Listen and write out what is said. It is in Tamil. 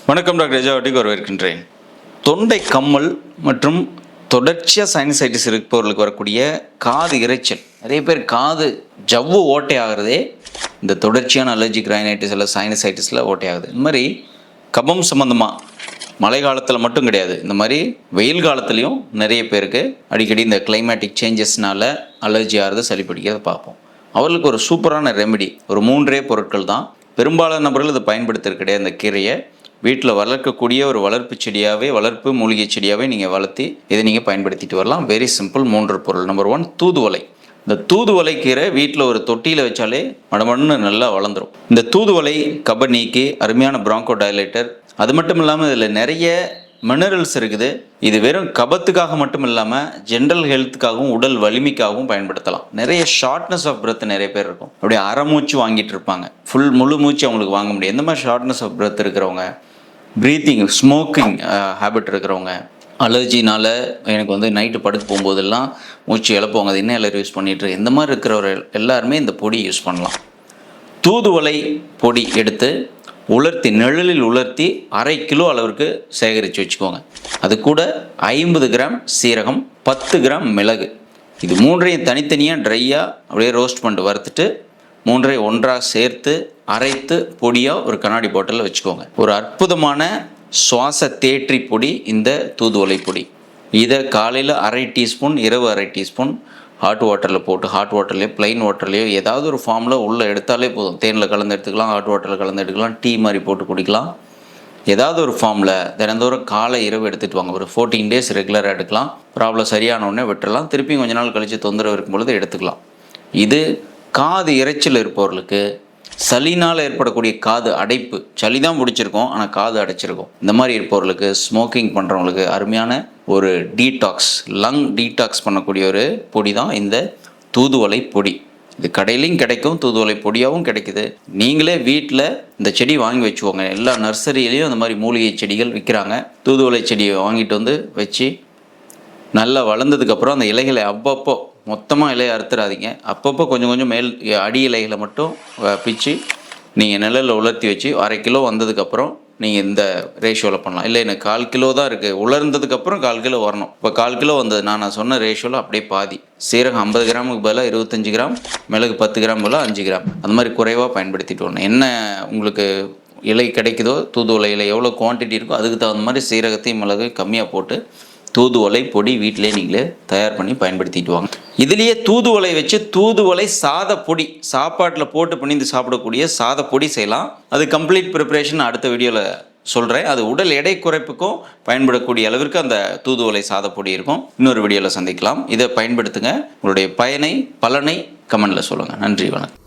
வணக்கம் டாக்டர் எஜாவட்டிக்கு வரவேற்கின்றேன். தொண்டை கம்மல் மற்றும் தொடர்ச்சியாக சைனசைட்டிஸ் இருப்பவர்களுக்கு வரக்கூடிய காது இரைச்சல். நிறைய பேர் காது ஜவ்வு ஓட்டை ஆகிறதே இந்த தொடர்ச்சியான அலர்ஜிக் ரைனைட்டிஸ் இல்லை சைனசைட்டிஸில் ஓட்டை ஆகுது. இந்த மாதிரி கபம் சம்மந்தமாக மழை காலத்தில் மட்டும் கிடையாது, இந்த மாதிரி வெயில் காலத்துலேயும் நிறைய பேருக்கு அடிக்கடி இந்த கிளைமேட்டிக் சேஞ்சஸ்னால அலர்ஜி ஆகிறது, சளி பிடிக்கிறத பார்ப்போம். அவர்களுக்கு ஒரு சூப்பரான ரெமெடி, ஒரு 3 பொருட்கள் தான். பெரும்பாலான நபர்கள் இதை பயன்படுத்துறது கிடையாது. இந்த கீரையை வீட்டில் வளர்க்கக்கூடிய ஒரு வளர்ப்பு செடியாகவே, வளர்ப்பு மூலிகை செடியாகவே நீங்கள் வளர்த்தி இதை நீங்கள் பயன்படுத்திட்டு வரலாம். Very simple. 3 பொருள். நம்பர் 1 தூதுவளை. இந்த தூதுவளை கீரை வீட்டில் ஒரு தொட்டியில் வச்சாலே மடமடன்னு நல்லா வளர்ந்துடும். இந்த தூதுவளை கப நீக்கி அருமையான பிராங்கோ டைலேட்டர். அது மட்டும் இல்லாமல் இதில் நிறைய மினரல்ஸ் இருக்குது. இது வெறும் கபத்துக்காக மட்டும் இல்லாமல் ஜென்ரல் ஹெல்த்துக்காகவும் உடல் வலிமைக்காகவும் பயன்படுத்தலாம். நிறைய ஷார்ட்னஸ் ஆஃப் பிரெத் நிறைய பேர் இருக்கும், அப்படியே அரைமூச்சு வாங்கிட்டு இருப்பாங்க, முழு மூச்சு அவங்களுக்கு வாங்க முடியும். எந்த மாதிரி ஷார்ட்னஸ் ஆஃப் பிரெத் இருக்கிறவங்க, ப்ரீத்திங் ஸ்மோக்கிங் ஹேபிட் இருக்கிறவங்க, அலர்ஜினால் எனக்கு நைட்டு படுக்க போகும்போதெல்லாம் மூச்சு இழப்பவங்க, அது இன்னும் யூஸ் பண்ணிட்டு இந்த மாதிரி இருக்கிறவர்கள் எல்லாருமே இந்த பொடி யூஸ் பண்ணலாம். தூதுவளை பொடி எடுத்து உலர்த்தி, நிழலில் உலர்த்தி 1/2 கிலோ அளவிற்கு சேகரித்து வச்சுக்கோங்க. அது கூட 50 கிராம் சீரகம், 10 கிராம் மிளகு, இது 3ஐயும் தனித்தனியாக ட்ரையாக அப்படியே ரோஸ்ட் பண்ணிட்டு வறுத்துட்டு 3ஐயும் ஒன்றாக சேர்த்து அரைத்து பொடியாக ஒரு கண்ணாடி பாட்டிலில் வச்சுக்கோங்க. ஒரு அற்புதமான சுவாச தேற்றி பொடி இந்த தூதுவளை பொடி. இதை காலையில் 1/2 டீஸ்பூன், இரவு 1/2 டீஸ்பூன் ஹாட் வாட்டரில் போட்டு, ஹாட் வாட்டர்லேயோ ப்ளைன் வாட்டர்லேயோ ஏதாவது ஒரு ஃபார்மில் உள்ளே எடுத்தாலே போதும். தேனில் கலந்து எடுத்துக்கலாம், ஹாட் வாட்டரில் கலந்து எடுத்துக்கலாம், டீ மாதிரி போட்டு குடிக்கலாம். ஏதாவது ஒரு ஃபார்மில் தினந்தோறும் காலை இரவு எடுத்துகிட்டு வாங்க. ஒரு 14 டேஸ் ரெகுலராக எடுக்கலாம். ப்ராப்ளம் சரியானவுடனே விட்டுடலாம். திருப்பி கொஞ்ச நாள் கழித்து தொந்தரவு இருக்கும் பொழுது எடுத்துக்கலாம். இது காது இரைச்சல் இருப்பவர்களுக்கு, சளினால் ஏற்படக்கூடிய காது அடைப்பு, சளி தான் பிடிச்சிருக்கும் ஆனால் காது அடைச்சிருக்கும், இந்த மாதிரி இருப்பவர்களுக்கு, ஸ்மோக்கிங் பண்ணுறவங்களுக்கு அருமையான ஒரு டீடாக்ஸ், லங் டீடாக்ஸ் பண்ணக்கூடிய ஒரு பொடி தான் இந்த தூதுவளை பொடி. இது கடையிலையும் கிடைக்கும், தூதுவளை பொடியாகவும் கிடைக்குது. நீங்களே வீட்டில் இந்த செடி வாங்கி வச்சுக்கோங்க. எல்லா நர்சரியிலையும் அந்த மாதிரி மூலிகை செடிகள் விற்கிறாங்க. தூதுவளை செடியை வாங்கிட்டு வந்து வச்சு நல்லா வளர்ந்ததுக்கப்புறம் அந்த இலைகளை அப்பப்போ, மொத்தமாக இலையை அறுத்துறாதீங்க, அப்பப்போ கொஞ்சம் கொஞ்சம் மேல் அடி இலைகளை மட்டும் பிச்சு நீங்கள் நிழலில் உலர்த்தி வச்சு 1/2 கிலோ வந்ததுக்கப்புறம் நீங்கள் இந்த ரேஷியோவில் பண்ணலாம். இல்லை எனக்கு 1/4 கிலோ தான் இருக்குது, உலர்ந்ததுக்கப்புறம் 1/4 கிலோ வரணும். இப்போ 1/4 கிலோ வந்தது நான் சொன்ன ரேஷியோவில் அப்படியே பாதி. சீரகம் 50 கிராமுக்கு பதிலாக 25 கிராம், மிளகு 10 கிராம் பதிலாக 5 கிராம், அந்த மாதிரி குறைவாக பயன்படுத்திட்டு வரணும். என்ன உங்களுக்கு இலை கிடைக்குதோ, தூதுவளை இலை எவ்வளோ குவான்டிட்டி இருக்கோ அதுக்கு தகுந்த மாதிரி சீரகத்தையும் மிளகு கம்மியாக போட்டு தூதுவளை பொடி வீட்டிலே நீங்களே தயார் பண்ணி பயன்படுத்திட்டு வாங்க. இதுலேயே தூதுவளை வச்சு தூதுவளை சாத பொடி, சாப்பாட்டில் போட்டு பிணிந்து சாப்பிடக்கூடிய சாத பொடி செய்யலாம். அது கம்ப்ளீட் ப்ரிப்பரேஷன் அடுத்த வீடியோவில் சொல்கிறேன். அது உடல் எடை குறைப்புக்கும் பயன்படக்கூடிய அளவிற்கு அந்த தூதுவளை சாத பொடி இருக்கும். இன்னொரு வீடியோவில் சந்திக்கலாம். இதை பயன்படுத்துங்க. உங்களுடைய பலனை கமெண்டில் சொல்லுங்கள். நன்றி, வணக்கம்.